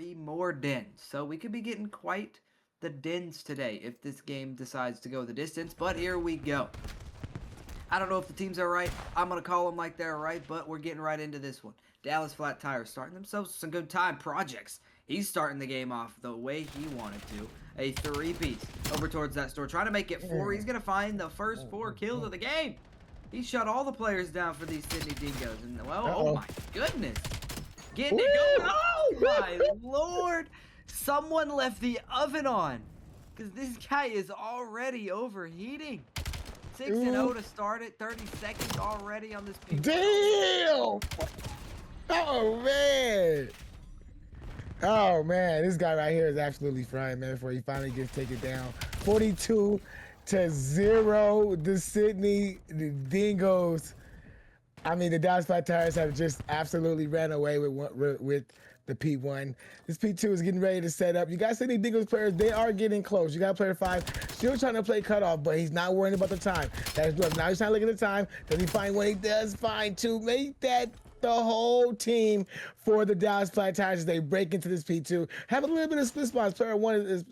3 more dens. So we could be getting quite the dens today if this game decides to go the distance. But here we go. I don't know if the teams are right. I'm going to call them like they're right, but we're getting right into this one. Dallas Flat Tires starting themselves some good time. Projects. He's starting the game off the way he wanted to. A 3-piece over towards that store. Trying to make it 4. He's going to find the first 4 kills of the game. He shut all the players down for these Sydney Dingoes. And, well, oh my goodness. Getting it going. Oh my lord. Someone left the oven on. Because this guy is already overheating. 6-0 to start it. 30 seconds already on this P4. Damn! Oh, man. Oh, man. This guy right here is absolutely frying, man, before he finally gets taken down. 42-0. The Sydney Dingoes. I mean, the Dallas Flat Tires have just absolutely ran away with the P1. This P2 is getting ready to set up. You got Sydney Dingoes players. They are getting close. You got player 5 still trying to play cutoff, but he's not worrying about the time. That's good. Now he's trying to look at the time. Does he find one? He does find 2. Make that the whole team for the Dallas Flat Tires as they break into this P2. Have a little bit of split spots. Player 1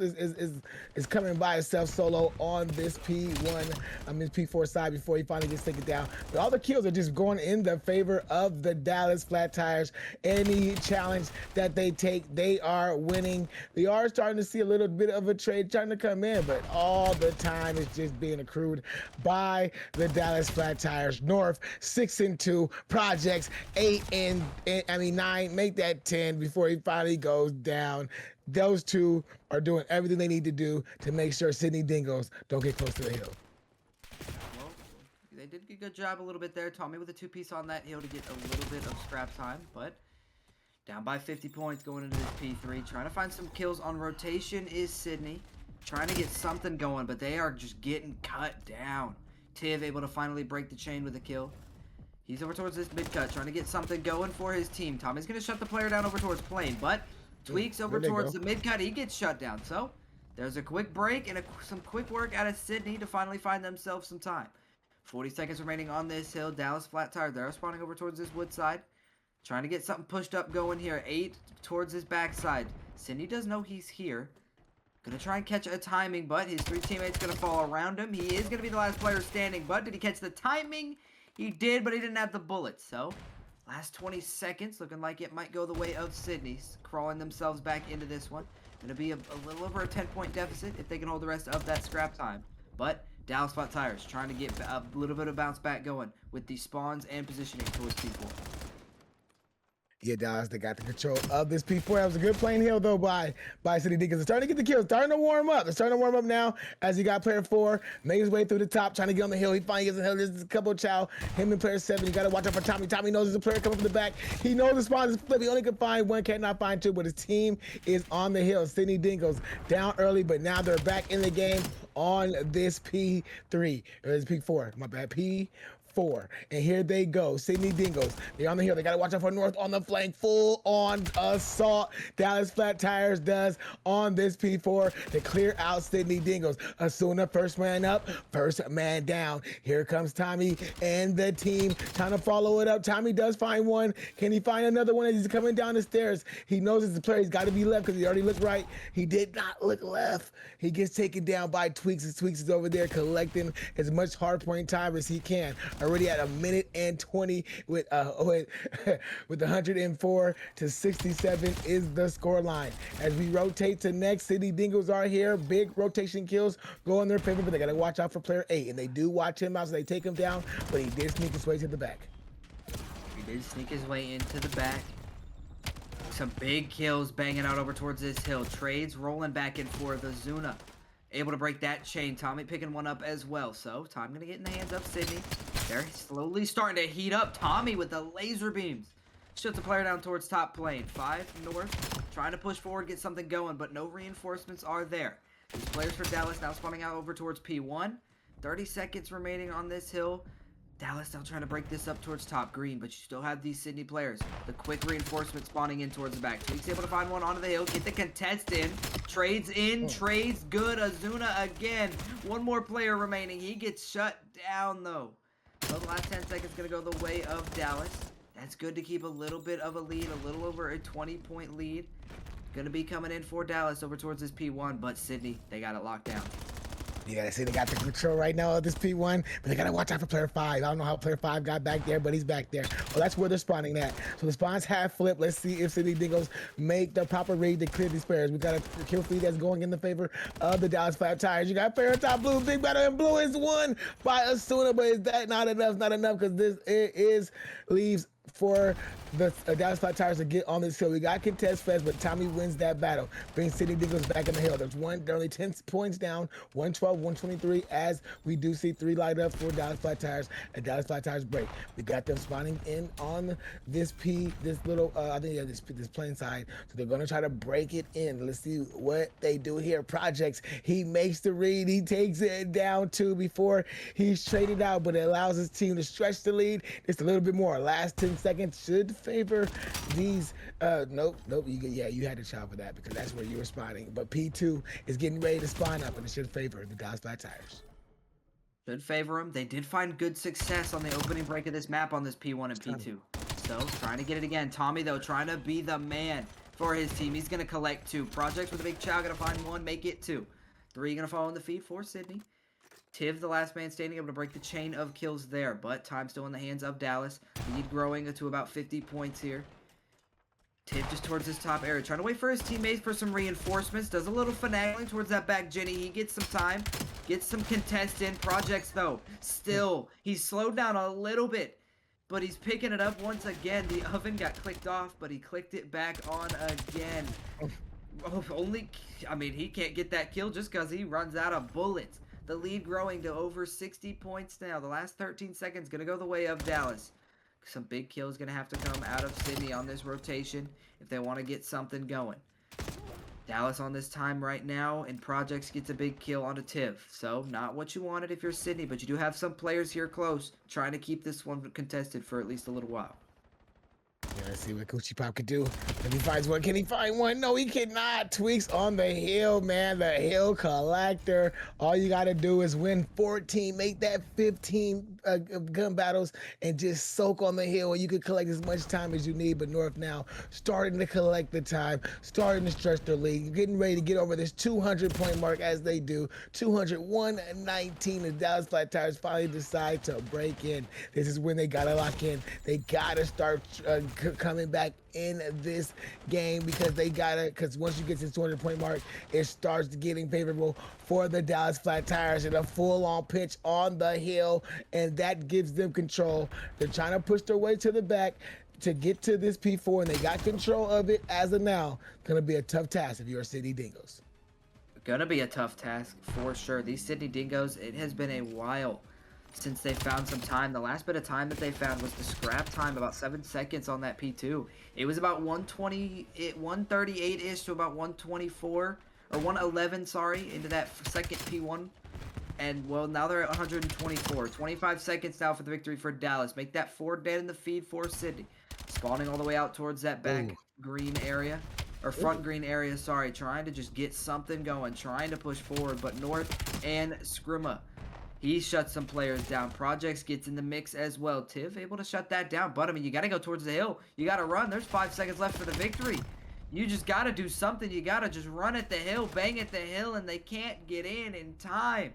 is coming by himself solo on this P1, this P4 side before he finally gets taken down. But all the kills are just going in the favor of the Dallas Flat Tires. Any challenge that they take, they are winning. They are starting to see a little bit of a trade trying to come in, but all the time is just being accrued by the Dallas Flat Tires. North 6-2, Projects 9, make that 10 before he finally goes down. Those two are doing everything they need to do to make sure Sydney Dingoes don't get close to the hill. Well, they did a good job a little bit there. Tommy with a 2-piece on that hill to get a little bit of scrap time, but down by 50 points going into this P3. Trying to find some kills on rotation is Sydney. Trying to get something going, but they are just getting cut down. Tiv able to finally break the chain with a kill. He's over towards this mid-cut, trying to get something going for his team. Tommy's going to shut the player down over towards Plane, but Tweaks over towards the mid-cut. He gets shut down. So, there's a quick break and some quick work out of Sydney to finally find themselves some time. 40 seconds remaining on this hill. Dallas Flat Tire, they're spawning over towards this wood side. Trying to get something pushed up going here. 8 towards his backside. Sydney does know he's here. Gonna try and catch a timing, but his 3 teammates gonna fall around him. He is gonna be the last player standing, but did he catch the timing? He did, but he didn't have the bullets. So, last 20 seconds, looking like it might go the way of Sydney's. Crawling themselves back into this one. Going to be a little over a 10-point deficit if they can hold the rest of that scrap time. But Dallas Flat Tires trying to get a little bit of bounce back going with the spawns and positioning towards P4. Yeah, Dallas, they got the control of this P4. That was a good playing hill, though, by Sydney Dingoes. They're starting to get the kills, starting to warm up. They're starting to warm up now as he got player 4, made his way through the top, trying to get on the hill. He finally gets on the hill. There's a couple of chow. Him and player 7, you got to watch out for Tommy. Tommy knows there's a player coming from the back. He knows the spawn is flip. He only can find 1, cannot find 2, but his team is on the hill. Sydney Dingoes down early, but now they're back in the game on this P3. Or this P4, my bad, P4. And here they go. Sydney Dingoes. They're on the hill. They got to watch out for North on the flank. Full on assault. Dallas Flat Tires does on this P4 to clear out Sydney Dingoes. Asuna first man up, first man down. Here comes Tommy and the team trying to follow it up. Tommy does find one. Can he find another one as he's coming down the stairs? He knows it's the player. He's got to be left because he already looked right. He did not look left. He gets taken down by Tweaks. As Tweaks is over there collecting as much hard point time as he can. Already at 1:20 with 104 to 67 is the score line. As we rotate to next, Sydney Dingoes are here. Big rotation kills go in their favor, but they got to watch out for player 8. And they do watch him out, so they take him down, but he did sneak his way to the back. He did sneak his way into the back. Some big kills banging out over towards this hill. Trades rolling back and forth. Azuna able to break that chain. Tommy picking one up as well. So, time going to get in the hands of Sydney. They're slowly starting to heat up. Tommy with the laser beams. Shuts the player down towards top plane. 5 north. Trying to push forward, get something going, but no reinforcements are there. These players for Dallas now spawning out over towards P1. 30 seconds remaining on this hill. Dallas now trying to break this up towards top green, but you still have these Sydney players. The quick reinforcement spawning in towards the back. Tweaks able to find one onto the hill, get the contest in. Trades in, trades good. Azuna again. One more player remaining. He gets shut down though. So the last 10 seconds going to go the way of Dallas. That's good to keep a little bit of a lead, a little over a 20-point lead. Gonna be coming in for Dallas over towards this P1, but Sydney, they got it locked down. Yeah, they say they got the control right now of this P1, but they gotta watch out for player 5. I don't know how player 5 got back there, but he's back there. Well, that's where they're spawning at. So the spawns have flipped. Let's see if Sydney Dingoes make the proper read to clear these players. We got a kill feed that's going in the favor of the Dallas Flat Tires. You got player top blue, big battle, and blue is won by Asuna, but is that not enough? Not enough, because this leaves for the Dallas Flat Tires to get on this hill. We got contest fest, but Tommy wins that battle, brings Sydney Dingoes back in the hill. They're only 10 points down, 112, 123, as we do see 3 light up for Dallas Flat Tires, and Dallas Flat Tires break. We got them spawning in on this little, I think, yeah, this plain side, so they're gonna try to break it in. Let's see what they do here. Projects, he makes the read, he takes it down 2 before he's traded out, but it allows his team to stretch the lead just a little bit more. Last 10 seconds should favor these. Nope. You had to shout for that because that's where you were spawning. But P2 is getting ready to spawn up, and it should favor the Dallas Flat Tires. Should favor them. They did find good success on the opening break of this map on this P1 and P2. So trying to get it again. Tommy though trying to be the man for his team. He's gonna collect 2. Projects with a big chow, gonna find 1, make it 2. 3 gonna follow in the feed for Sydney. Tiv, the last man standing, able to break the chain of kills there, but time still in the hands of Dallas. Lead growing to about 50 points here. Tiv just towards his top area, trying to wait for his teammates for some reinforcements. Does a little finagling towards that back Jenny. He gets some time, gets some contest in. Projects, though, still, he's slowed down a little bit, but he's picking it up once again. The oven got clicked off, but he clicked it back on again. He can't get that kill just because he runs out of bullets. The lead growing to over 60 points now. The last 13 seconds going to go the way of Dallas. Some big kills going to have to come out of Sydney on this rotation if they want to get something going. Dallas on this time right now, and Projects gets a big kill onto Tiv. So, not what you wanted if you're Sydney, but you do have some players here close trying to keep this one contested for at least a little while. Yeah, let's see what Coochie Pop could do. If he finds one, can he find one? No, he cannot. Tweaks on the hill, man. The hill collector. All you got to do is win 14, make that 15 gun battles, and just soak on the hill. You can collect as much time as you need. But North now starting to collect the time, starting to stretch their lead, getting ready to get over this 200-point mark as they do. 201-19. The Dallas Flat Tires finally decide to break in. This is when they got to lock in. They got to start coming back in this game because once you get to the 200-point mark, it starts getting favorable for the Dallas Flat Tires and a full-on pitch on the hill, and that gives them control. They're trying to push their way to the back to get to this P4, and they got control of it as of now. Gonna be a tough task if you're Sydney Dingoes. Gonna be a tough task for sure. These Sydney Dingoes, it has been a while since they found some time. The last bit of time that they found was the scrap time, about 7 seconds on that P2. It was about 138-ish to about 124, or 111, sorry, into that second P1. And, well, now they're at 124. 25 seconds now for the victory for Dallas. Make that 4 dead in the feed for Sydney. Spawning all the way out towards that back green area. Or front green area, sorry. Trying to just get something going. Trying to push forward. But North and Scrimma, he shuts some players down. Projects gets in the mix as well. Tiv able to shut that down. But, I mean, you got to go towards the hill. You got to run. There's 5 seconds left for the victory. You just got to do something. You got to just run at the hill, bang at the hill, and they can't get in time.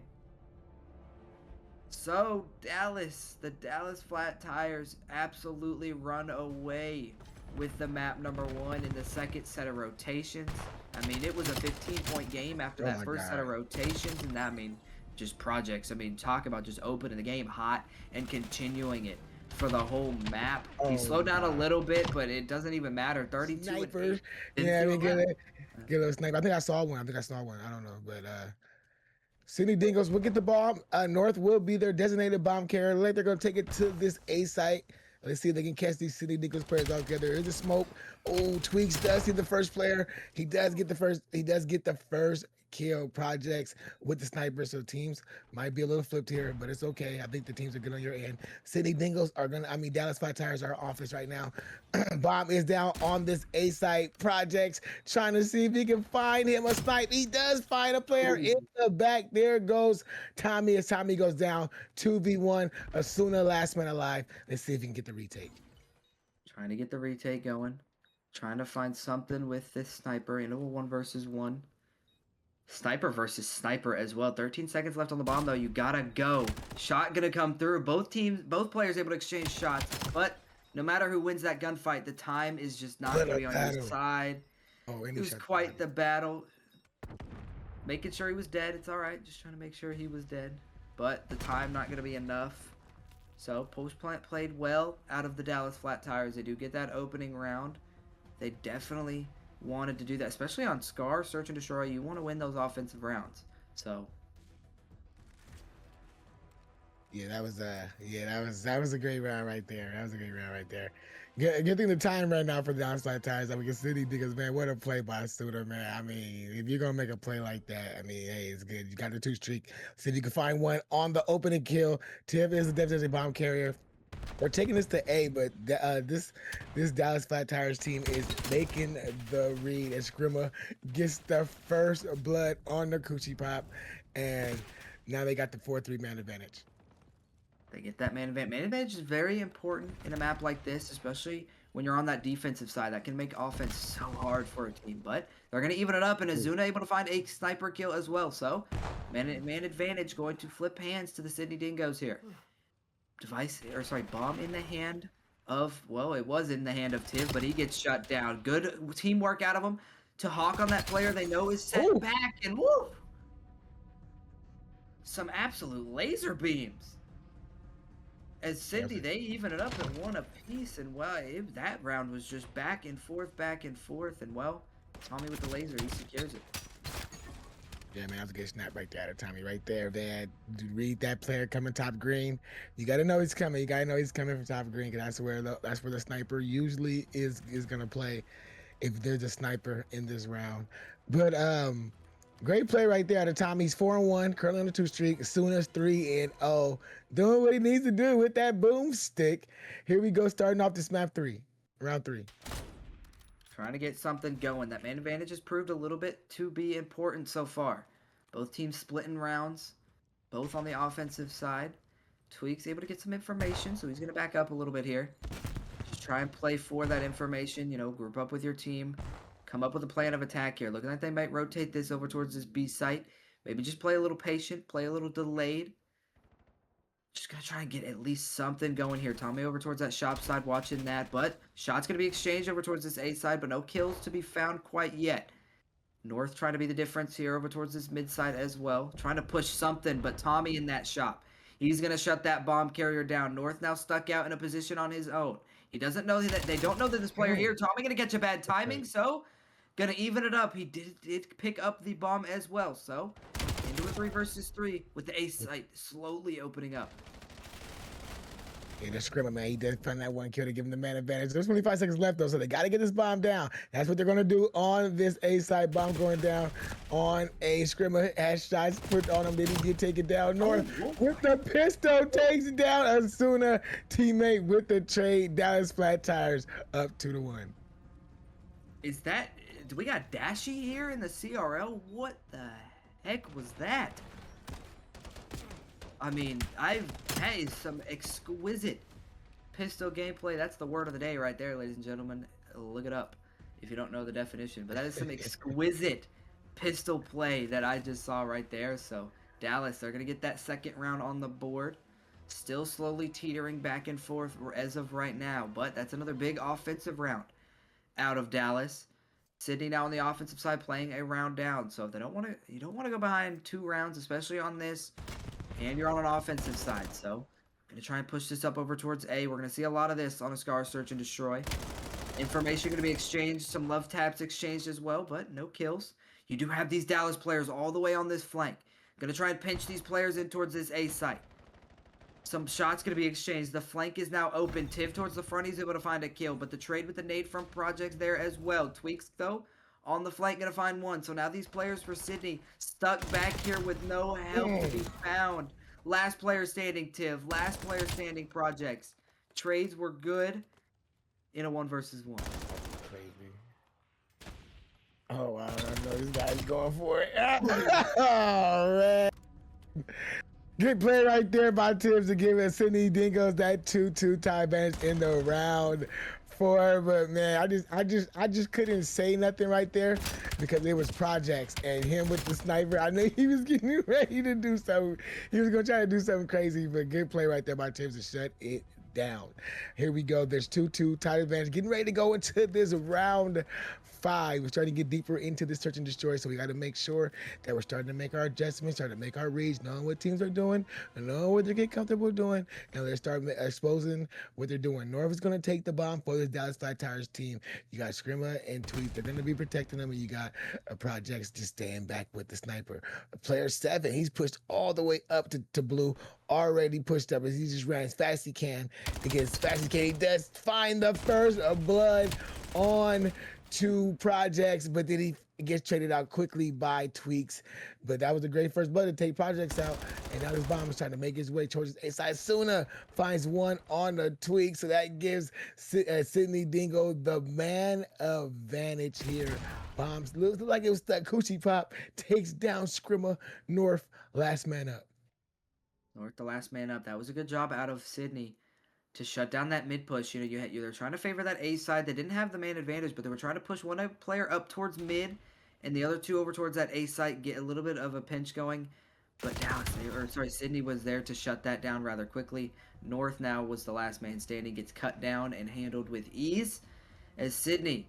So, Dallas, the Dallas Flat Tires absolutely run away with the map number 1 in the second set of rotations. I mean, it was a 15-point game after that first set of rotations, and I mean, just Projects. I mean, talk about just opening the game hot and continuing it for the whole map. He slowed down a little bit, but it doesn't even matter. 32 Snipers. Yeah, I mean, get a sniper. I think I saw one. I don't know, but Sydney Dingoes will get the bomb. North will be their designated bomb carrier. Like they're gonna take it to this A site. Let's see if they can catch these Sydney Dingoes players all together. There's the smoke. Oh, Tweaks does see the first player. He does get the first kill. Projects with the sniper, so teams might be a little flipped here, but it's okay. I think the teams are good on your end. Sydney Dingoes are Dallas Flat Tires are off this right now. Bomb is down on this A site. Projects trying to see if he can find him a snipe. He does find a player in the back. There goes Tommy as Tommy goes down. 2v1. Asuna last man alive. Let's see if he can get the retake. Trying to get the retake going. Trying to find something with this sniper into a 1 versus 1. Sniper versus sniper as well. 13 seconds left on the bomb though. You gotta go. Shot gonna come through. Both players able to exchange shots, but no matter who wins that gunfight, the time is just not gonna be on your side. Oh, It was quite the battle. Making sure he was dead. It's all right. Just trying to make sure he was dead, but the time not gonna be enough. So post plant played well out of the Dallas Flat Tires. They do get that opening round. They definitely wanted to do that, especially on Scar, Search and Destroy. You want to win those offensive rounds. So yeah, that was a great round right there. That was a great round right there. Good thing the time right now for the outside ties that we can see because man, what a play by Suda, man. I mean, if you're gonna make a play like that, I mean, hey, it's good. You got the 2 streak. See if you can find one on the opening kill. Tiff is the definitely bomb carrier. We're taking this to A, but this Dallas Flat Tires team is making the read as Scrimma gets the first blood on the Coochie Pop, and now they got the 4-3 man advantage. they get that man advantage. Man advantage is very important in a map like this, especially when you're on that defensive side. That can make offense so hard for a team, but they're going to even it up, and Azuna able to find a sniper kill as well. So man advantage going to flip hands to the Sydney Dingoes here. Bomb in the hand of, well, it was in the hand of Tiv, but he gets shut down. Good teamwork out of him to hawk on that player they know is set back, and woo! Some absolute laser beams. As Sydney, they even it up at 1 apiece, and well, that round was just back and forth, and well, Tommy with the laser, he secures it. Yeah, man, that was a good snap right there, Tommy. Right there, man. Read that player coming top green. You gotta know he's coming. You gotta know he's coming from top green, because that's where the sniper usually is gonna play if there's a sniper in this round. But great play right there out of Tommy. He's 4-1, currently on the 2 streak. Suna's 3-0, doing what he needs to do with that boomstick. Here we go, starting off this map 3, round 3. Trying to get something going. That man advantage has proved a little bit to be important so far. Both teams splitting rounds, both on the offensive side. Tweak's able to get some information, so he's going to back up a little bit here. Just try and play for that information, you know, group up with your team. Come up with a plan of attack here. Looking like they might rotate this over towards this B site. Maybe just play a little patient, play a little delayed. Just gotta try and get at least something going here. Tommy over towards that shop side, watching that. But shot's gonna be exchanged over towards this A side, but no kills to be found quite yet. North trying to be the difference here over towards this mid side as well. Trying to push something, but Tommy in that shop. He's gonna shut that bomb carrier down. North now stuck out in a position on his own. He doesn't know that they don't know that this player here. Tommy gonna catch a bad timing, so gonna even it up. He did pick up the bomb as well, so into a 3 versus 3 with the A site slowly opening up. Yeah, the Scrimmer, man, he did find that 1 kill to give him the man advantage. There's 25 seconds left, though, so they got to get this bomb down. That's what they're going to do on this A side. Bomb going down on a Scrimmer. Has shots put on him. Did he get taken down? North with the pistol takes down Asuna. Teammate with the trade. Dallas Flat Tires up 2-1. Is that... Do we got Dashy here in the CRL? What the heck was that? I mean, that is some exquisite pistol gameplay. That's the word of the day right there, ladies and gentlemen. Look it up if you don't know the definition. But that is some exquisite pistol play that I just saw right there. So, Dallas, they're going to get that second round on the board. Still slowly teetering back and forth as of right now. But that's another big offensive round out of Dallas. Sydney now on the offensive side playing a round down. So, if they don't want to, you don't want to go behind 2 rounds, especially on this. And you're on an offensive side, so I'm going to try and push this up over towards A. We're going to see a lot of this on a Scar, Search, and Destroy. Information going to be exchanged, some love taps exchanged as well, but no kills. You do have these Dallas players all the way on this flank. Going to try and pinch these players in towards this A site. Some shots going to be exchanged. The flank is now open. Tiv towards the front, he's able to find a kill, but the trade with the nade from Projects there as well. Tweaks, though, on the flank, gonna find 1. So now these players for Sydney stuck back here with no help to be found. Last player standing, Tiv. Last player standing, Projects. Trades were good in a 1 versus 1. Crazy. Oh, wow. I know this guy's going for it. Oh, man. Good play right there by Tibbs to give Sydney Dingoes that 2-2 tie advantage in the round 4, but man, I just couldn't say nothing right there because it was projects and him with the sniper. I knew he was getting ready to do something. He was gonna try to do something crazy, but good play right there by Tibbs to shut it down. Here we go. There's 2-2 tight advantage. Getting ready to go into this round 5. We're starting to get deeper into this search and destroy, so we got to make sure that we're starting to make our adjustments, starting to make our reads, knowing what teams are doing, and knowing what they get comfortable doing, and let's start exposing what they're doing. North is going to take the bomb for this Dallas Flat Tires team. You got Scrimma and Tweet. They're going to be protecting them, and you got Projects just staying back with the sniper. Player 7, he's pushed all the way up to blue, already pushed up as he just ran as fast as he can to get as fast as he can. He does find the first blood on to Projects, but then he gets traded out quickly by Tweaks. But that was a great first blood to take Projects out, and now this bomb is trying to make his way towards his A-side. Suna finds one on the Tweak, so that gives Sydney Dingo the man advantage here. Bombs looks like it was stuck. Coochie Pop takes down Scrimma. North, last man up. North, the last man up. That was a good job out of Sydney to shut down that mid push. You know, they're trying to favor that A side. They didn't have the man advantage, but they were trying to push one player up towards mid and the other two over towards that A side, get a little bit of a pinch going. But Sydney was there to shut that down rather quickly. North now was the last man standing, gets cut down and handled with ease as Sydney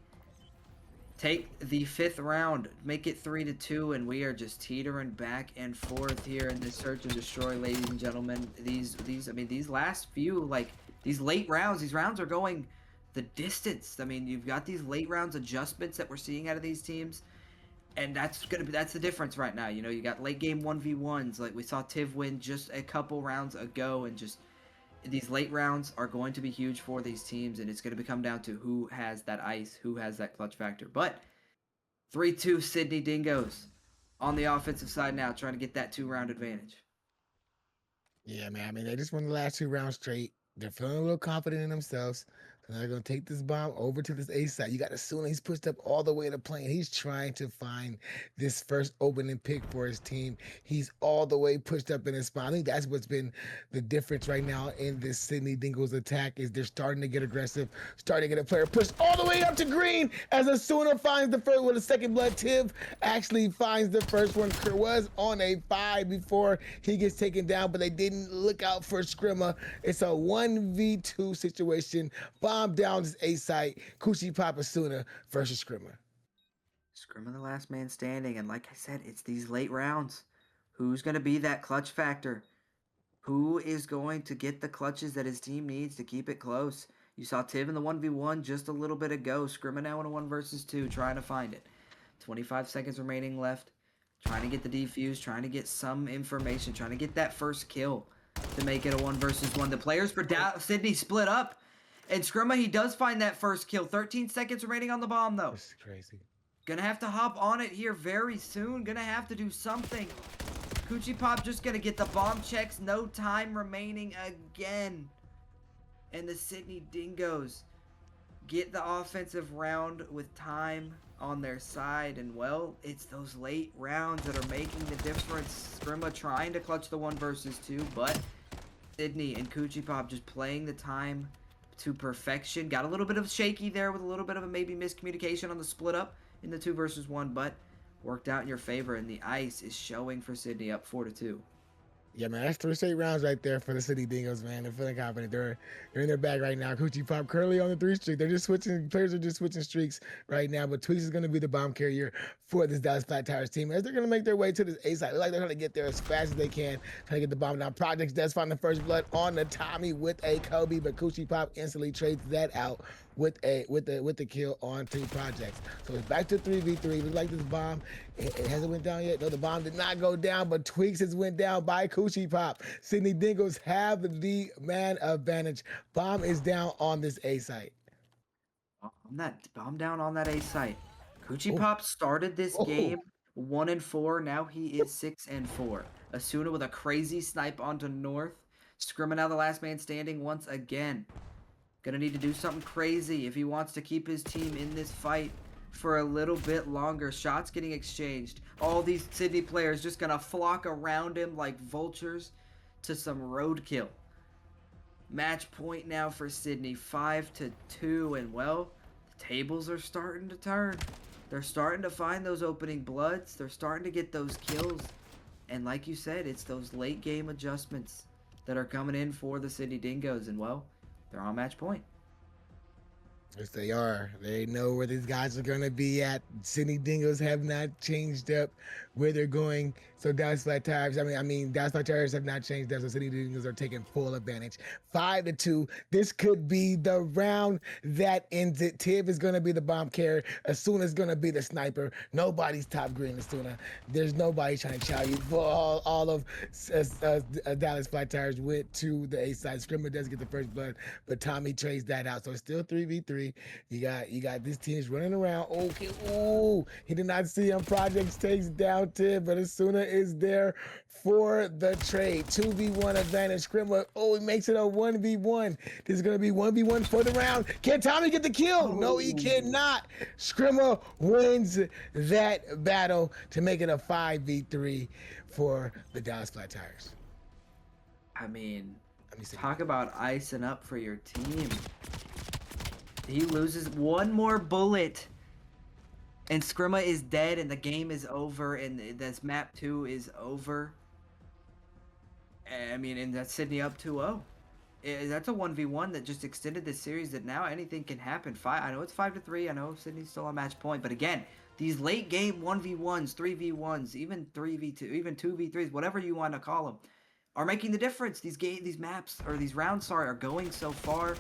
take the 5th round, make it 3-2, and we are just teetering back and forth here in this search and destroy, ladies and gentlemen. These last few, like, these late rounds, these rounds are going the distance. I mean, you've got these late rounds adjustments that we're seeing out of these teams, and that's the difference right now. You know, you got late game 1v1s, like we saw Tiv win just a couple rounds ago, and just these late rounds are going to be huge for these teams, and it's going to come down to who has that ice, who has that clutch factor. But 3-2 Sydney Dingoes on the offensive side now, trying to get that 2-round advantage. Yeah, man. I mean, they just won the last 2 rounds straight. They're feeling a little confident in themselves. So they're going to take this bomb over to this A side. You got Asuna. He's pushed up all the way to plane. He's trying to find this first opening pick for his team. He's all the way pushed up in his spot. I think that's what's been the difference right now in this Sydney Dingoes attack is they're starting to get aggressive, starting to get a player pushed all the way up to green as Asuna finds the first with a second blood. Tiv actually finds the first one. Kerr was on a 5 before he gets taken down, but they didn't look out for Scrimma. It's a 1v2 situation. Bomb down this A site. Coochie Pop Asuna versus Scrimma. Scrimma the last man standing, and like I said, it's these late rounds. Who's going to be that clutch factor? Who is going to get the clutches that his team needs to keep it close? You saw Tiv in the 1v1 just a little bit ago. Scrimma now in a 1 versus 2, trying to find it. 25 seconds remaining left. Trying to get the defuse, trying to get some information, trying to get that first kill to make it a 1 versus 1. The players for Sydney split up. And Scrimma, he does find that first kill. 13 seconds remaining on the bomb, though. This is crazy. Gonna have to hop on it here very soon. Gonna have to do something. Coochie Pop just gonna get the bomb checks. No time remaining again. And the Sydney Dingoes get the offensive round with time on their side. And, well, it's those late rounds that are making the difference. Scrimma trying to clutch the 1 versus 2, but Sydney and Coochie Pop just playing the time to perfection. Got a little bit of shaky there with a little bit of a maybe miscommunication on the split up in the 2 versus 1, but worked out in your favor, and the ice is showing for Sydney up 4-2. Yeah, man, that's 3 straight rounds right there for the Sydney Dingoes, man. They're feeling confident. They're in their bag right now. Coochie Pop currently on the 3 streak. They're just switching. Players are just switching streaks right now. But Tweaks is going to be the bomb carrier for this Dallas Flat Tires team as they're going to make their way to this A side. Look like they're trying to get there as fast as they can, trying to get the bomb down. Projects does find the first blood on the Tommy with a Kobe, but Coochie Pop instantly trades that out with the kill on Team Projects. So it's back to 3v3. Looks like this bomb, it hasn't went down yet. No, the bomb did not go down, but Tweaks has went down by Coochie Pop. Sydney Dingoes have the man advantage. Bomb is down on this A site. Bomb down on that A site. Coochie Pop started this game 1-4. Now he is 6-4. Asuna with a crazy snipe onto North. Scrimma now the last man standing once again. Gonna need to do something crazy if he wants to keep his team in this fight for a little bit longer. Shots getting exchanged. All these Sydney players just gonna flock around him like vultures to some roadkill. Match point now for Sydney, 5-2, and well, the tables are starting to turn. They're starting to find those opening bloods. They're starting to get those kills. And like you said, it's those late game adjustments that are coming in for the Sydney Dingoes. And well, they're on match point. Yes, they are. They know where these guys are going to be at. Sydney Dingoes have not changed up where they're going. So Dallas Flat Tires, Dallas Flat Tires have not changed up. So Sydney Dingoes are taking full advantage. 5-2. This could be the round that ends it. Tiv is going to be the bomb carrier. Asuna is going to be the sniper. Nobody's top green Asuna. There's nobody trying to chow you. All of Dallas Flat Tires went to the A side. Scrimmer does get the first blood, but Tommy trades that out. So it's still 3v3. You got this team's running around. Okay, ooh, he did not see him. Projects takes down Tib, but Asuna is there for the trade. 2v1 advantage. Scrimmer, oh, he makes it a 1v1. This is gonna be 1v1 for the round. Can Tommy get the kill? No, he cannot. Scrimmer wins that battle to make it a 5v3 for the Dallas Flat Tires. I mean, talk about icing up for your team. He loses one more bullet, and Scrimma is dead, and the game is over, and this map 2 is over. I mean, and that's Sydney up 2-0. That's a 1v1 that just extended this series that now anything can happen. I know it's 5-3. I know Sydney's still on match point, but again, these late game 1v1s, 3v1s, even 3v2, even 2v3s, whatever you want to call them, are making the difference. These maps, or these rounds, sorry, are going so far.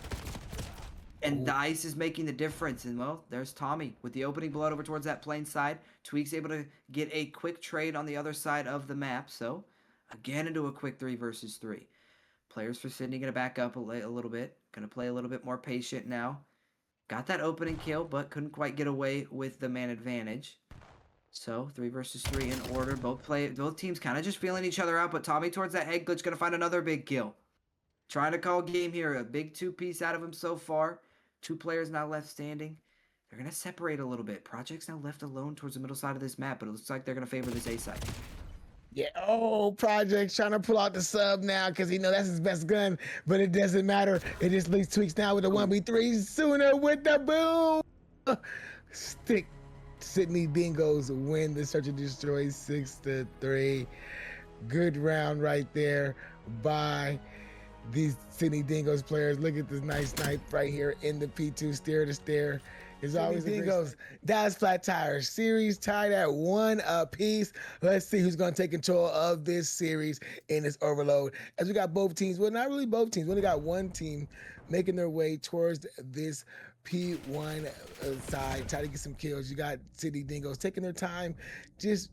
And the ice is making the difference. And, well, there's Tommy with the opening blood over towards that plain side. Tweak's able to get a quick trade on the other side of the map. So, again, into a quick 3 versus 3. Players for Sydney going to back up a little bit. Going to play a little bit more patient now. Got that opening kill, but couldn't quite get away with the man advantage. So, 3 versus 3 in order. Both teams kind of just feeling each other out. But Tommy towards that head glitch going to find another big kill. Trying to call game here. A big 2-piece out of him so far. 2 players now left standing. They're going to separate a little bit. Project's now left alone towards the middle side of this map, but it looks like they're going to favor this A side. Yeah, Project's trying to pull out the sub now because he know that's his best gun, but it doesn't matter. It just leaves Tweaks now with a 1v3. Sooner with the boom. Stick. Sydney Dingoes win the search and destroy 6-3. Good round right there by these Sydney Dingoes players. Look at this nice snipe right here in the P2, stair to stair. It's always Dingoes. Dallas Flat Tires series tied at 1 apiece. Let's see who's going to take control of this series in this overload. As we got both teams, well, not really both teams. We only got one team making their way towards this P1 side, try to get some kills. You got Sydney Dingoes taking their time, just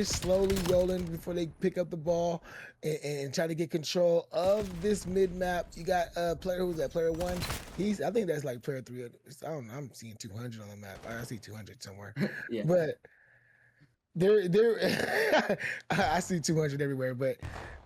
slowly rolling before they pick up the ball and try to get control of this mid map. You got a player who's that player 1. I think that's like player 3. I don't know. I'm seeing 200 on the map. I see 200 somewhere. Yeah. But I see 200 everywhere, but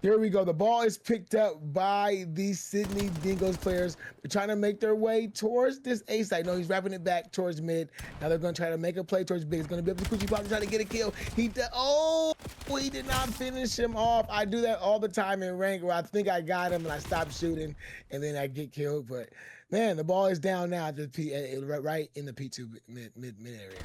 there we go. The ball is picked up by the Sydney Dingoes players. They're trying to make their way towards this A side. No, he's wrapping it back towards mid. Now they're going to try to make a play towards big. It's going to be up to Coochie Pop to try to get a kill. He did not finish him off. I do that all the time in rank where I think I got him and I stop shooting and then I get killed. But man, the ball is down now at the right in the P2 mid area.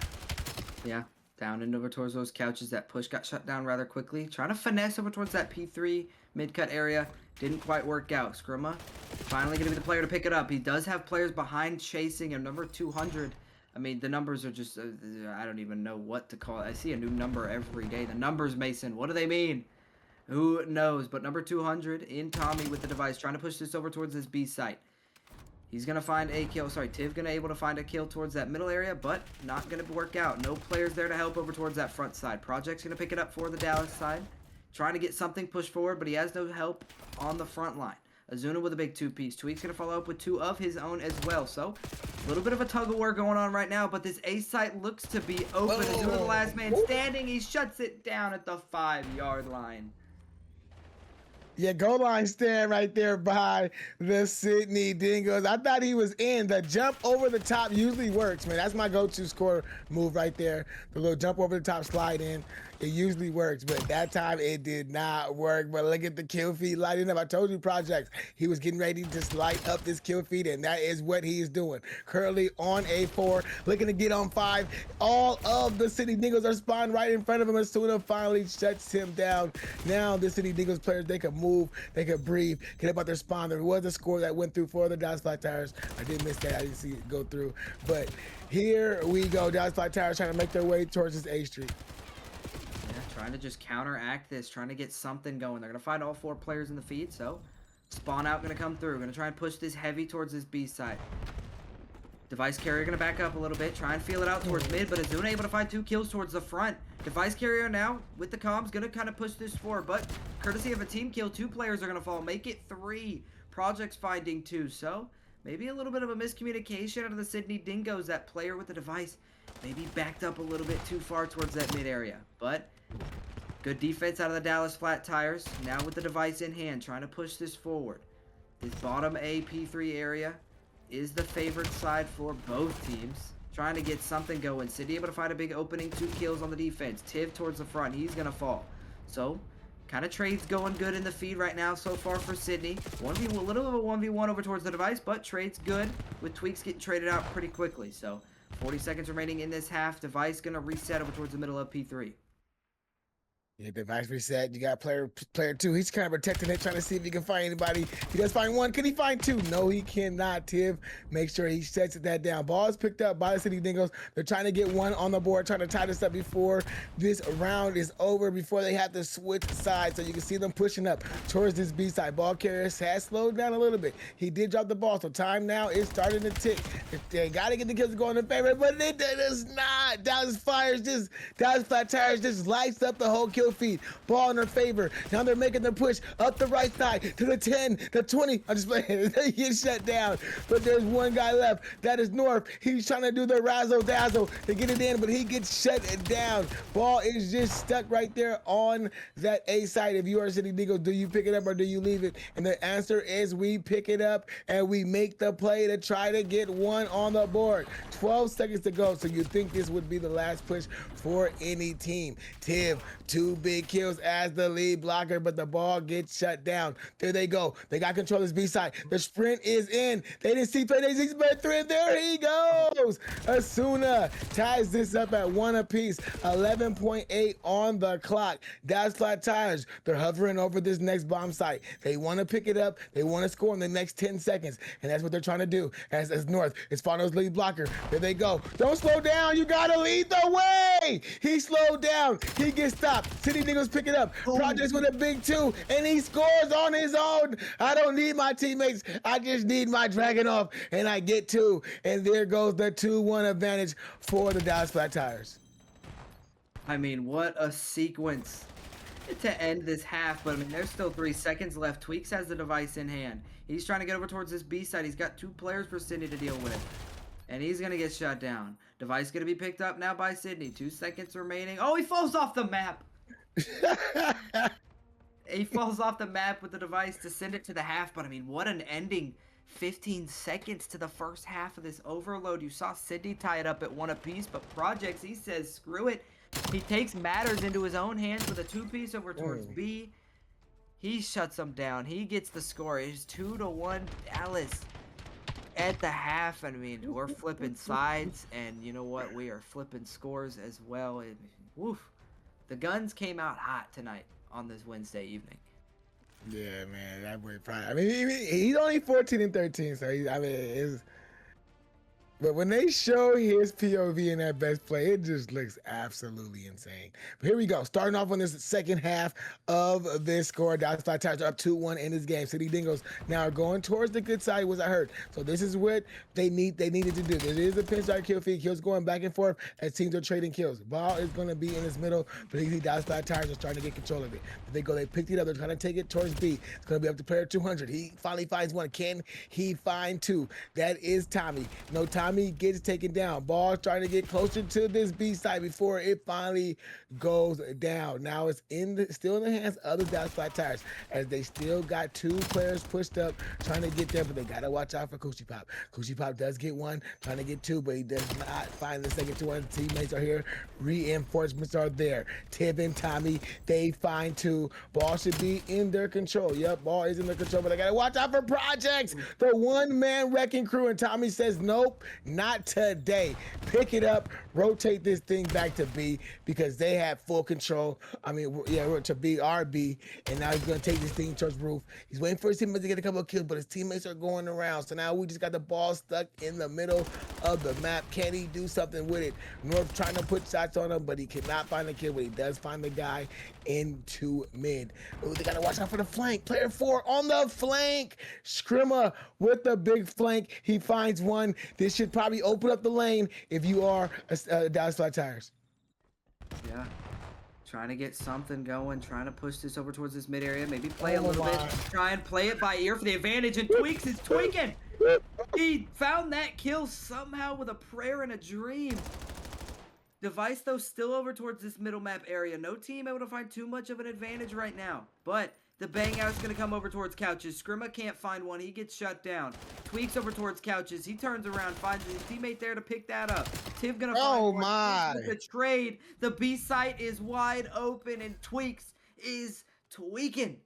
Yeah. Down and over towards those couches. That push got shut down rather quickly. Trying to finesse over towards that P3 mid-cut area. Didn't quite work out. Scrimma finally going to be the player to pick it up. He does have players behind chasing him. Number 200. I mean, the numbers are just, I don't even know what to call it. I see a new number every day. The numbers, Mason. What do they mean? Who knows? But number 200 in Tommy with the device. Trying to push this over towards this B site. He's going to find a kill. Sorry, Tiv going to able to find a kill towards that middle area, but not going to work out. No players there to help over towards that front side. Project's going to pick it up for the Dallas side. Trying to get something pushed forward, but he has no help on the front line. Azuna with a big 2-piece. Tweak's going to follow up with 2 of his own as well. So, a little bit of a tug-of-war going on right now, but this A site looks to be open. Azuna, the last man standing. He shuts it down at the 5-yard line. Yeah, goal line stand right there by the Sydney Dingoes. I thought he was in. The jump over the top usually works, man. That's my go-to score move right there. The little jump over the top slide in. It usually works, but that time it did not work. But look at the kill feed lighting up. I told you, Projects, he was getting ready to light up this kill feed, and that is what he is doing. Currently on A4, looking to get on 5. All of the Sydney Dingoes are spawned right in front of him. Asuna finally shuts him down. Now the Sydney Dingoes players, they could move, they could breathe, get up out their spawn. There was a score that went through for the Dallas Flat Tires. I did miss that. I didn't see it go through. But here we go. Dallas Flat Tires trying to make their way towards this A Street. Yeah, trying to just counteract this, trying to get something going. They're going to find all 4 players in the feed, so spawn out going to come through. Going to try and push this heavy towards this B side. Device carrier going to back up a little bit, try and feel it out towards mid, but Azuna able to find 2 kills towards the front. Device carrier now with the comms going to kind of push this forward, but courtesy of a team kill, 2 players are going to fall. Make it 3. Projects finding 2, so maybe a little bit of a miscommunication out of the Sydney Dingoes. That player with the device maybe backed up a little bit too far towards that mid area, but good defense out of the Dallas Flat Tires. Now with the device in hand, trying to push this forward. This bottom A P3 area is the favored side for both teams. Trying to get something going. Sydney able to find a big opening, 2 kills on the defense. Tiv towards the front, he's gonna fall. So kind of trades going good in the feed right now so far for Sydney. 1v1, a little bit of a 1v1 over towards the device, but trades good with tweaks getting traded out pretty quickly. So 40 seconds remaining in this half. Device gonna reset over towards the middle of P3. Yeah, device reset. You got player 2. He's kind of protecting it, trying to see if he can find anybody. He does find 1. Can he find 2? No, he cannot. Tiv, make sure he sets that down. Ball is picked up by the City Dingoes. They're trying to get 1 on the board, trying to tie this up before this round is over, before they have to switch sides. So you can see them pushing up towards this B side. Ball carrier has slowed down a little bit. He did drop the ball, so time now is starting to tick. They got to get the kills going in favor, but it does not. Dallas Flat Tires just lights up the whole kill feed. Ball in their favor. Now they're making the push up the right side to the 10, the 20. I'm just playing. They get shut down. But there's one guy left. That is North. He's trying to do the razzle dazzle to get it in, but he gets shut down. Ball is just stuck right there on that A side. If you are City Dingoes, do you pick it up or do you leave it? And the answer is we pick it up and we make the play to try to get 1 on the board. 12 seconds to go. So you think this would be the last push for any team. Tiv, 2 big kills as the lead blocker, but the ball gets shut down. There they go. They got control of this B side. The sprint is in. They didn't see play. They see three. There he goes. Asuna ties this up at 1 apiece. 11.8 on the clock. Dallas Flat Tires, they're hovering over this next bomb site. They want to pick it up. They want to score in the next 10 seconds, and that's what they're trying to do. As North is Fano's lead blocker. There they go. Don't slow down. You got to lead the way. He slowed down. He gets stopped. City Dingoes pick it up. Projects with a big 2, and he scores on his own. I don't need my teammates. I just need my dragon off, and I get 2. And there goes the 2-1 advantage for the Dallas Flat Tires. I mean, what a sequence to end this half, but I mean, there's still 3 seconds left. Tweaks has the device in hand. He's trying to get over towards this B side. He's got 2 players for Sydney to deal with, and he's going to get shut down. Device going to be picked up now by Sydney. 2 seconds remaining. Oh, he falls off the map. He falls off the map with the device to send it to the half, but I mean, what an ending. 15 seconds to the first half of this overload. You saw Sydney tie it up at 1 apiece, but Projects, he says, screw it. He takes matters into his own hands with a 2-piece over towards B. He shuts them down. He gets the score. It's 2-1 Dallas at the half. I mean, we're flipping sides, and you know what? We are flipping scores as well. And, woof. The guns came out hot tonight on this Wednesday evening. Yeah, man, that boy probably. I mean, he's only 14 and 13, so it's. But when they show his POV in that best play, it just looks absolutely insane. But here we go. Starting off on this second half of this score. Dallas Flat Tires are up 2-1 in this game. City Dingoes now are going towards the good side, was I heard. So this is what they needed to do. There is a pinch out kill feed. Kills going back and forth as teams are trading kills. Ball is going to be in this middle, but you see Dallas Flat Tires are trying to get control of it. They picked it up. They're trying to take it towards B. It's going to be up to player 200. He finally finds 1. Can he find 2? That is Tommy. No time Tommy gets taken down. Ball trying to get closer to this B side before it finally goes down. Now it's still in the hands of the Dallas Flat Tires as they still got 2 players pushed up trying to get there, but they gotta watch out for Coochie Pop. Coochie Pop does get 1, trying to get 2, but he does not find the second 2. One teammates are here. Reinforcements are there. Tib and Tommy, they find 2. Ball should be in their control. Yep, ball is in their control, but I gotta watch out for Projects. The one-man wrecking crew, and Tommy says, nope, not today. Pick it up, rotate this thing back to B because they have full control. I mean, yeah, to B, RB, and now he's gonna take this thing towards roof. He's waiting for his teammates to get a couple of kills, but his teammates are going around. So now we just got the ball stuck in the middle of the map. Can he do something with it? North trying to put shots on him, but he cannot find the kill, but he does find the guy into mid. Ooh, they gotta watch out for the flank. Player 4 on the flank. Scrimmer with the big flank. He finds 1. This should probably open up the lane if you are Dallas Flat Tires. Yeah. Trying to get something going, trying to push this over towards this mid area, maybe play a little bit, try and play it by ear for the advantage, and Tweaks is tweaking. He found that kill somehow with a prayer and a dream. Device, though, still over towards this middle map area. No team able to find too much of an advantage right now, but the bang out is going to come over towards Couches. Scrimma can't find one. He gets shut down. Tweaks over towards Couches. He turns around, finds his teammate there to pick that up. Tiv going to find one. My. With the trade. The B site is wide open, and Tweaks is tweaking.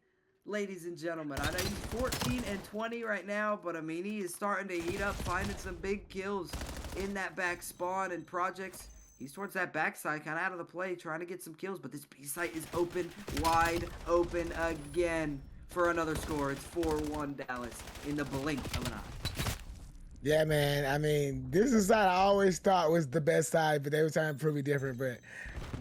Ladies and gentlemen, I know he's 14 and 20 right now, but I mean, he is starting to heat up, finding some big kills in that back spawn, and Projects, he's towards that backside, kind of out of the play, trying to get some kills, but this B site is open, wide open again for another score. It's 4-1 Dallas in the blink of an eye. Yeah, man. I mean, this is the side I always thought was the best side, but they were trying to prove it different. But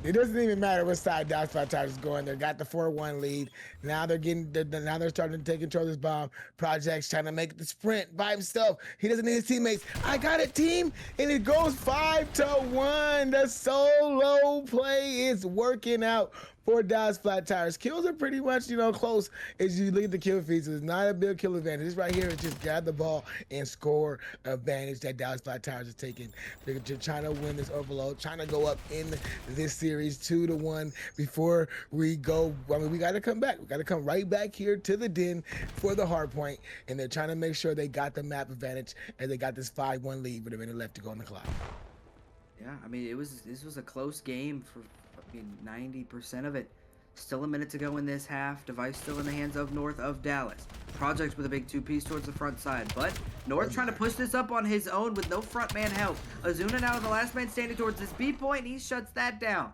it doesn't even matter what side Dallas Flat Tires is going. They got the 4-1 lead. Now they're starting to take control of this bomb. Project's trying to make the sprint by himself. He doesn't need his teammates. I got it, team, and it goes 5-1. The solo play is working out for Dallas Flat Tires. Kills are pretty much, close as you look at the kill feed. So it's not a big kill advantage. This right here is just grab the ball and score advantage that Dallas Flat Tires is taking. They're trying to win this overload, trying to go up in this series 2-1 before we go. I mean, we got to come back. We got to come right back here to the den for the hard point, and they're trying to make sure they got the map advantage and they got this 5-1 lead with a minute left to go on the clock. Yeah, I mean, this was a close game for 90% of it. Still a minute to go in this half. Device still in the hands of North of Dallas. Projects with a big 2-piece towards the front side, but North trying to push this up on his own with no front man help. Azuna now the last man standing towards this B point, and he shuts that down.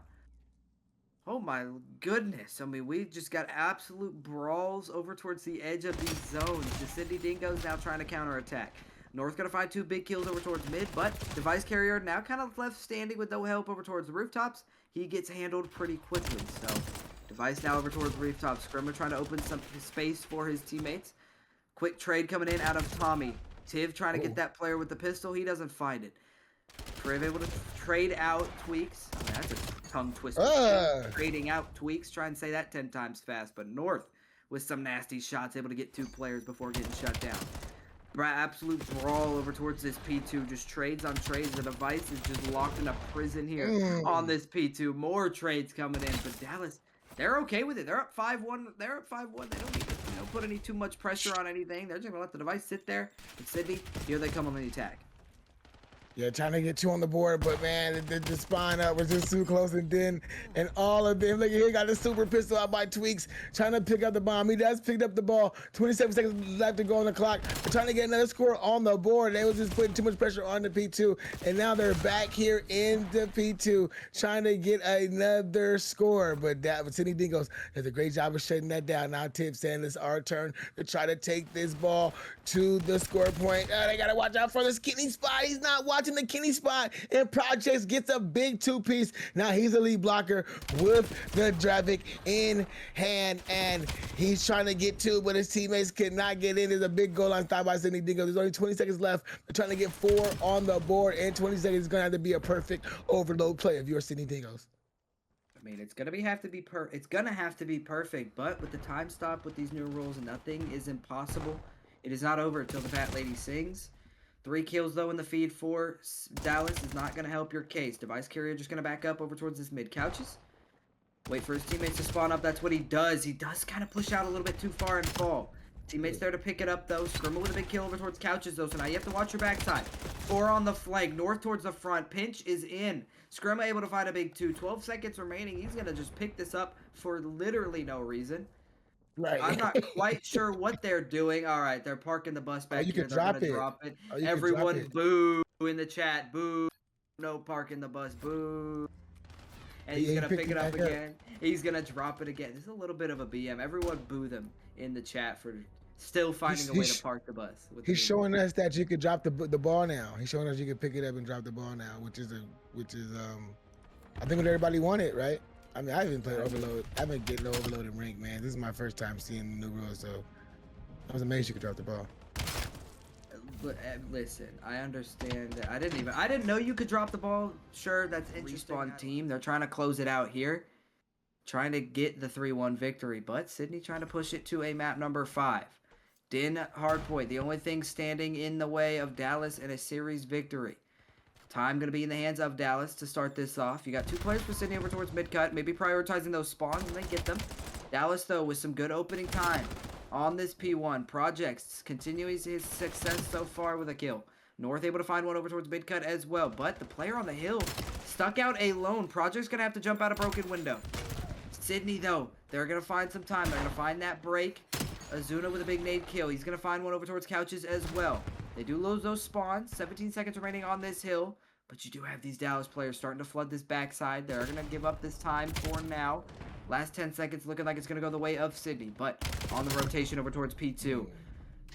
Oh my goodness. I mean, we just got absolute brawls over towards the edge of these zones. The Sydney Dingoes now trying to counterattack. North gonna find 2 big kills over towards mid, but Device Carrier now kind of left standing with no help over towards the rooftops. He gets handled pretty quickly, so Device now over towards rooftops. Scrimmer trying to open some space for his teammates. Quick trade coming in out of Tommy. Tiv trying to get that player with the pistol. He doesn't find it. Triv able to trade out Tweaks. I mean, that's a tongue twister. Trading out Tweaks. Try and say that 10 times fast, but North with some nasty shots, able to get 2 players before getting shut down. Absolute brawl over towards this P2. Just trades on trades. The Device is just locked in a prison here on this P2. More trades coming in. But Dallas, they're okay with it. They're up 5-1. They're up 5-1. They don't need to put any too much pressure on anything. They're just going to let the Device sit there. And Sydney, here they come on the attack. Yeah, trying to get 2 on the board, but man, the spawn up was just too close, and all of them, look at here, got the super pistol out by Tweaks, trying to pick up the bomb. He does pick up the ball. 27 seconds left to go on the clock. They're trying to get another score on the board. They was just putting too much pressure on the P2, and now they're back here in the P2, trying to get another score. But Sydney Dingoes does a great job of shutting that down. Now Tip saying it's our turn to try to take this ball to the score point. They gotta watch out for this kidney spot. He's not watching the kidney spot, and Projects gets a big 2-piece. Now he's a lead blocker with the Dravic in hand, and he's trying to get 2, but his teammates cannot get in. There's a big goal line stop by Sydney Dingo. There's only 20 seconds left. They're trying to get 4 on the board, and 20 seconds is gonna have to be a perfect overload play if you're Sydney Dingoes. I mean, it's gonna have to be perfect, but with the time stop with these new rules, nothing is impossible. It is not over until the Bat Lady sings. 3 kills, though, in the feed for Dallas is not going to help your case. Device carrier just going to back up over towards this mid couches. Wait for his teammates to spawn up. That's what he does. He does kind of push out a little bit too far and fall. Teammates there to pick it up, though. Scrimble with a big kill over towards couches, though. So now you have to watch your backside. 4 on the flank. North towards the front. Pinch is in. Scrimble able to find a big 2. 12 seconds remaining. He's going to just pick this up for literally no reason. Right. I'm not quite sure what they're doing. All right, they're parking the bus back here. They're going to drop it. Everyone boo in the chat. Boo. No parking the bus. Boo. And he's going to pick it up again. He's going to drop it again. This is a little bit of a BM. Everyone boo them in the chat for still finding a way to park the bus. He's showing us that you could drop the ball now. He's showing us you can pick it up and drop the ball now, which is I think what everybody wanted, right? I mean, I haven't played Overload. I haven't get no Overload in rank, man. This is my first time seeing the new rules, so I was amazed you could drop the ball. But listen, I understand that. I didn't know you could drop the ball. Sure, that's interesting. Respawn team. They're trying to close it out here, trying to get the 3-1 victory. But Sydney trying to push it to a map number 5. Din Hardpoint, the only thing standing in the way of Dallas and a series victory. Time going to be in the hands of Dallas to start this off. You got 2 players for Sydney over towards mid-cut. Maybe prioritizing those spawns and they get them. Dallas, though, with some good opening time on this P1. Projects continuing his success so far with a kill. North able to find one over towards mid-cut as well. But the player on the hill stuck out alone. Project's going to have to jump out a broken window. Sydney, though, they're going to find some time. They're going to find that break. Azuna with a big nade kill. He's going to find one over towards couches as well. They do lose those spawns. 17 seconds remaining on this hill. But you do have these Dallas players starting to flood this backside. They're going to give up this time for now. Last 10 seconds looking like it's going to go the way of Sydney. But on the rotation over towards P2.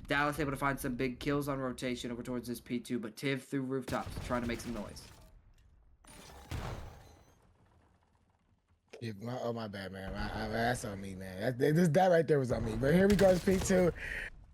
Dallas able to find some big kills on rotation over towards this P2. But Tiv through rooftops trying to make some noise. Yeah, oh, my bad, man. That's on me, man. That right there was on me. But here we go, P2.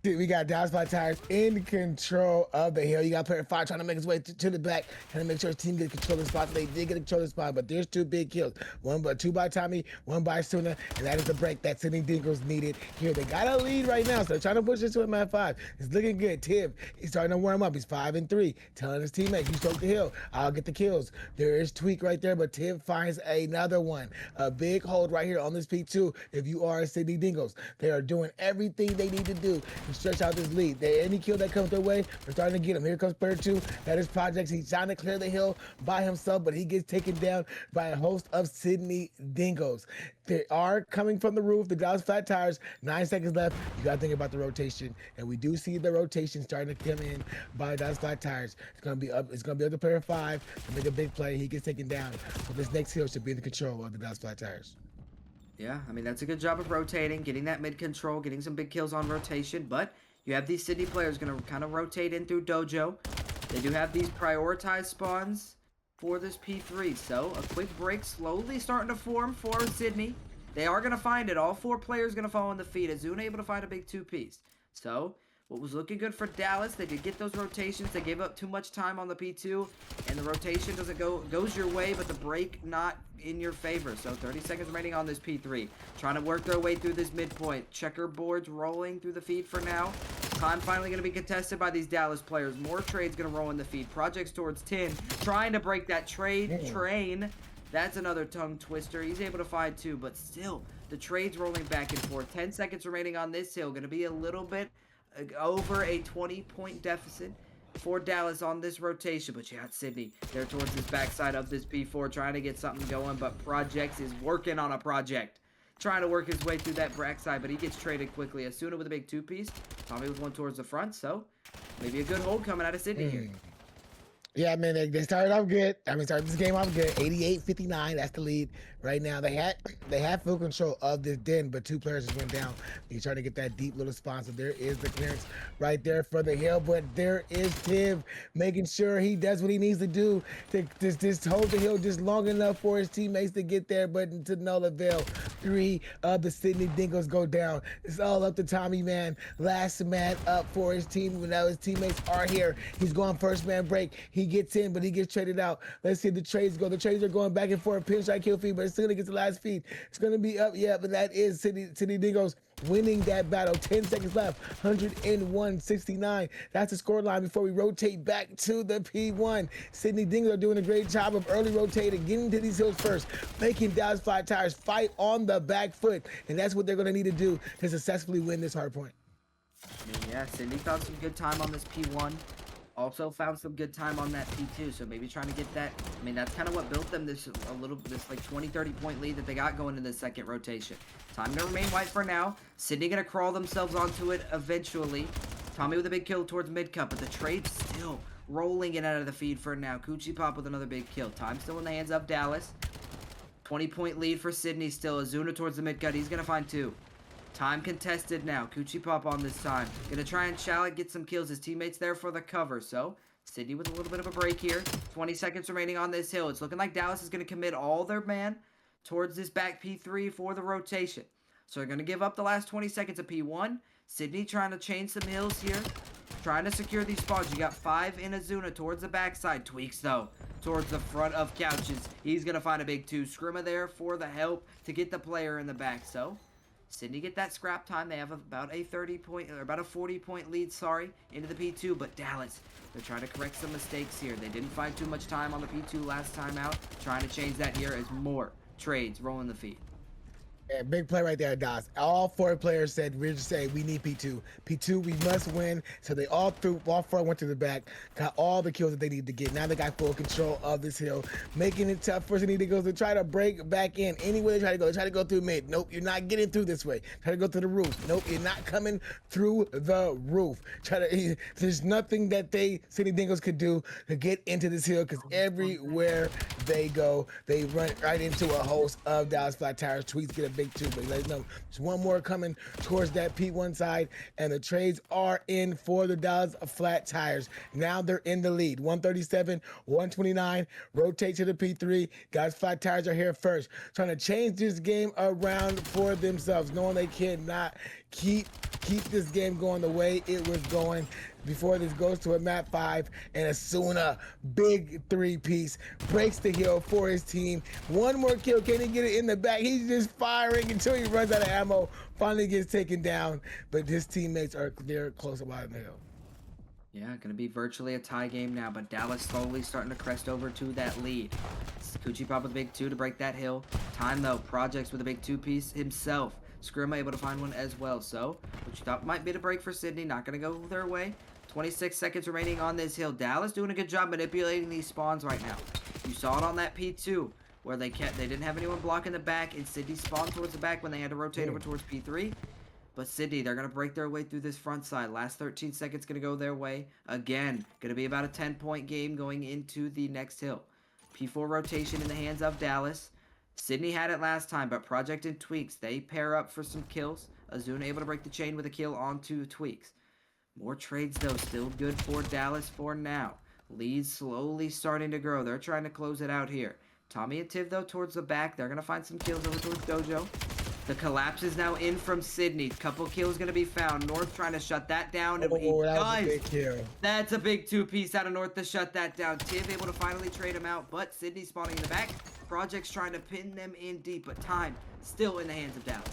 We got Dallas Flat Tires in control of the hill. You got player 5 trying to make his way to the back, trying to make sure his team gets control of the spot. They did get control of the spot, but there's 2 big kills. 2 by Tommy, 1 by Suna, and that is the break that Sydney Dingoes needed here. They got a lead right now, so they're trying to push this to him at 5. It's looking good. Tiv, he's starting to warm up. He's 5-3, telling his teammates, you stroke the hill. I'll get the kills. There is Tweak right there, but Tiv finds another one. A big hold right here on this P2 if you are Sydney Dingoes. They are doing everything they need to do to stretch out this lead. Any kill that comes their way, they're starting to get him. Here comes player 2. That is Projects. He's trying to clear the hill by himself, but he gets taken down by a host of Sydney Dingoes. They are coming from the roof. The Dallas Flat Tires. 9 seconds left. You got to think about the rotation, and we do see the rotation starting to come in by Dallas Flat Tires. It's going to be up. It's going to be up to player 5 to make a big play. He gets taken down. So this next hill should be in the control of the Dallas Flat Tires. Yeah, I mean, that's a good job of rotating, getting that mid control, getting some big kills on rotation, but you have these Sydney players going to kind of rotate in through Dojo. They do have these prioritized spawns for this P3. So a quick break slowly starting to form for Sydney. They are going to find it. All 4 players going to fall on the feet. Azuna able to find a big 2-piece. So what was looking good for Dallas, they did get those rotations. They gave up too much time on the P2. And the rotation doesn't goes your way, but the break not in your favor. So 30 seconds remaining on this P3. Trying to work their way through this midpoint. Checkerboards rolling through the feed for now. Time finally going to be contested by these Dallas players. More trades going to roll in the feed. Projects towards 10. Trying to break that trade train. That's another tongue twister. He's able to find 2, but still the trade's rolling back and forth. 10 seconds remaining on this hill. Going to be a little bit over a 20-point deficit for Dallas on this rotation. But you got Sydney there towards this backside of this P4 trying to get something going, but Projects is working on a project. Trying to work his way through that backside, but he gets traded quickly. Asuna with a big 2-piece. Tommy with one towards the front, so maybe a good hold coming out of Sydney here. Yeah, I mean, they started off good. Started this game off good. 88-59, that's the lead right now. They had full control of this den, but 2 players just went down. He's trying to get that deep little spot, so there is the clearance right there for the hill, but there is Tiv making sure he does what he needs to do to just hold the hill just long enough for his teammates to get there, but to no avail. 3 of the Sydney Dingoes go down. It's all up to Tommy, man. Last man up for his team. Now his teammates are here. He's going first man break. He gets in, but he gets traded out. Let's see the trades go. The trades are going back and forth. Pinch, kill feed, but it's still gonna get the last feed. It's gonna be up, yeah, but that is Sydney Dingoes winning that battle. 10 seconds left, 101-69. That's the score line before we rotate back to the P1. Sydney Dingoes are doing a great job of early rotating, getting to these hills first, making Dallas Flat Tires fight on the back foot, and that's what they're going to need to do to successfully win this hard point. I mean, yeah, Sydney found some good time on this P1. Also found some good time on that P2, so maybe trying to get that. I mean, that's kind of what built them this like 20-30 point lead that they got going in the second rotation. Time to remain white for now. Sydney gonna crawl themselves onto it eventually. Tommy with a big kill towards mid cut, but the trade's still rolling it out of the feed for now. Coochie Pop with another big kill. Time still in the hands of Dallas. 20-point lead for Sydney still. Azuna towards the mid cut. He's gonna find 2. Time contested now. Coochie Pop on this time. Gonna try and Shallot get some kills. His teammates there for the cover. So, Sydney with a little bit of a break here. 20 seconds remaining on this hill. It's looking like Dallas is gonna commit all their man towards this back P3 for the rotation. So they're gonna give up the last 20 seconds of P1. Sydney trying to change some hills here. Trying to secure these spawns. You got 5 in Azuna towards the backside. Tweaks though towards the front of Couches. He's gonna find a big 2. Scrimma there for the help to get the player in the back. So Sydney get that scrap time. They have about a 30-point or about a 40-point lead, sorry, into the P2. But Dallas, they're trying to correct some mistakes here. They didn't find too much time on the P2 last time out. Trying to change that here as more trades rolling the feed. Yeah, big play right there, Doss. All 4 players said, we're just saying we need P2. P2, we must win. So they all 4 went to the back, got all the kills that they need to get. Now they got full control of this hill, making it tough for Sydney Dingoes to try to break back in. Any way they try to go. They try to go through mid. Nope, you're not getting through this way. Try to go through the roof. Nope, you're not coming through the roof. There's nothing that Sydney Dingoes could do to get into this hill because everywhere they go, they run right into a host of Dallas Flat Tires. Tweets get a big 2, but let us know there's one more coming towards that P1 side, and the trades are in for the Dallas Flat Tires. Now they're in the lead, 137, 129. Rotate to the P3. Dallas Flat Tires are here first, trying to change this game around for themselves, knowing they cannot keep this game going the way it was going before this goes to a map 5, and Asuna, big 3-piece, breaks the hill for his team. One more kill, can he get it in the back? He's just firing until he runs out of ammo, finally gets taken down, but his teammates are there close about the hill. Yeah, gonna be virtually a tie game now, but Dallas slowly starting to crest over to that lead. Coochie Pop with a big 2 to break that hill. Time though, Projects with a big 2-piece himself. Scrimma able to find one as well. So, what you thought might be the break for Sydney, not gonna go their way. 26 seconds remaining on this hill. Dallas doing a good job manipulating these spawns right now. You saw it on that P2 where they didn't have anyone blocking the back, and Sydney spawned towards the back when they had to rotate over towards P3. But Sydney, they're going to break their way through this front side. Last 13 seconds going to go their way. Again, going to be about a 10-point game going into the next hill. P4 rotation in the hands of Dallas. Sydney had it last time, but Project and Tweaks, they pair up for some kills. Azuna able to break the chain with a kill onto Tweaks. More trades, though. Still good for Dallas for now. Leads slowly starting to grow. They're trying to close it out here. Tommy and Tiv, though, towards the back. They're going to find some kills over towards Dojo. The collapse is now in from Sydney. Couple kills going to be found. North trying to shut that down. And he does. A big kill. That's a big 2-piece out of North to shut that down. Tiv able to finally trade him out, but Sydney spawning in the back. Project's trying to pin them in deep, but time still in the hands of Dallas.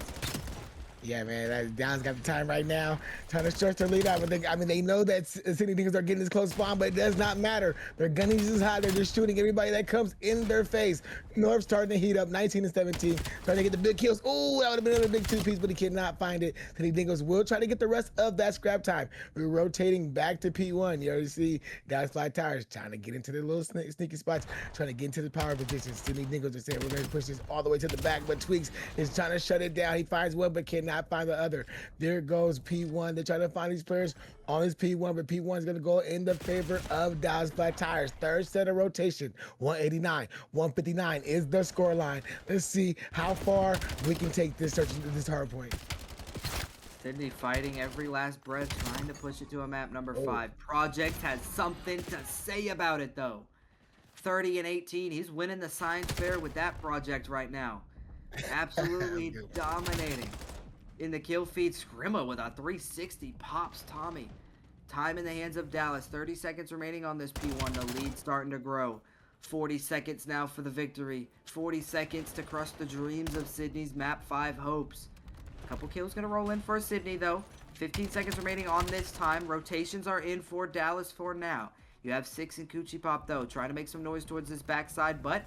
Yeah, man, Dallas got the time right now, trying to stretch their lead out. But they know that Sydney Dingoes are getting this close spawn, but it does not matter. Their gunnies is high. They're just shooting everybody that comes in their face. North starting to heat up, 19-17, trying to get the big kills. Oh, that would have been another big 2-piece, but he cannot find it. Sydney Dingoes will try to get the rest of that scrap time. We're rotating back to P1. You already see Dallas Flat Tires trying to get into the little sneaky spots, trying to get into the power positions. Sydney Dingoes are saying we're going to push this all the way to the back, but Tweaks is trying to shut it down. He fires one, but cannot find the other. There goes P1. They're trying to find these players on his P1, but P1 is going to go in the favor of Dallas Flat Tires. Third set of rotation, 189, 159 is the score line. Let's see how far we can take this hard point. Sydney fighting every last breath, trying to push it to a map number 5. Project has something to say about it, though. 30-18. He's winning the science fair with that Project right now. Absolutely dominating. In the kill feed, Scrimma with a 360 pops Tommy. Time in the hands of Dallas. 30 seconds remaining on this P1. The lead starting to grow. 40 seconds now for the victory. 40 seconds to crush the dreams of Sydney's map 5 hopes. Couple kills gonna roll in for Sydney though. 15 seconds remaining on this time. Rotations are in for Dallas for now. You have 6 in Coochie Pop though, trying to make some noise towards this backside, but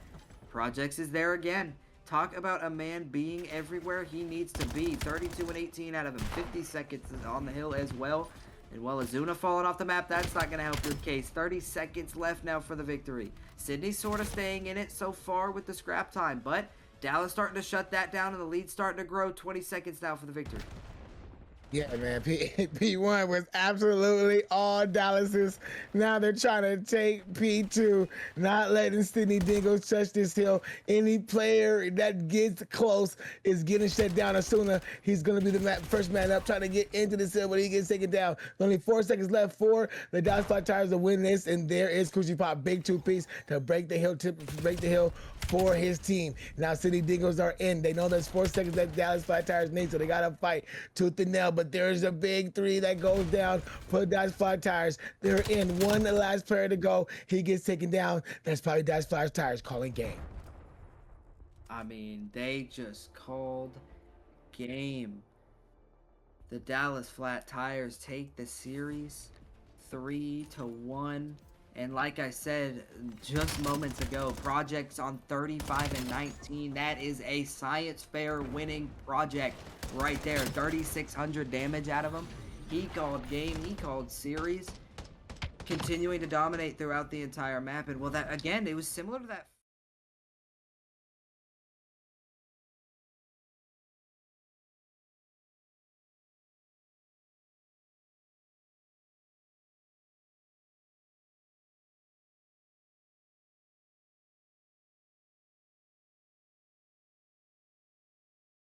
Projects is there again. Talk about a man being everywhere he needs to be. 32 and 18 out of him. 50 seconds on the hill as well. And while Azuna falling off the map, that's not going to help your case. 30 seconds left now for the victory. Sydney's sort of staying in it so far with the scrap time, but Dallas starting to shut that down and the lead's starting to grow. 20 seconds now for the victory. Yeah, man, P1 was absolutely all Dallas's. Now they're trying to take P2, not letting Sydney Dingoes touch this hill. Any player that gets close is getting shut down. Asuna, he's going to be the first man up, trying to get into this hill, but he gets taken down. Only 4 seconds left for the Dallas Fly Tires to win this, and there is Coochie Pop, big 2-piece to break the hill for his team. Now Sydney Dingoes are in. They know there's 4 seconds that Dallas Fly Tires need, so they got to fight tooth and nail. But there's a big 3 that goes down for Dallas Fly Tires. They're in. One last player to go. He gets taken down. That's probably Dallas Fly Tires calling game. I mean, they just called game. The Dallas Flat Tires take the series 3-1. And like I said just moments ago, Projects on 35 and 19. That is a science fair winning project right there. 3,600 damage out of him. He called game. He called series. Continuing to dominate throughout the entire map. And well, that again, it was similar to that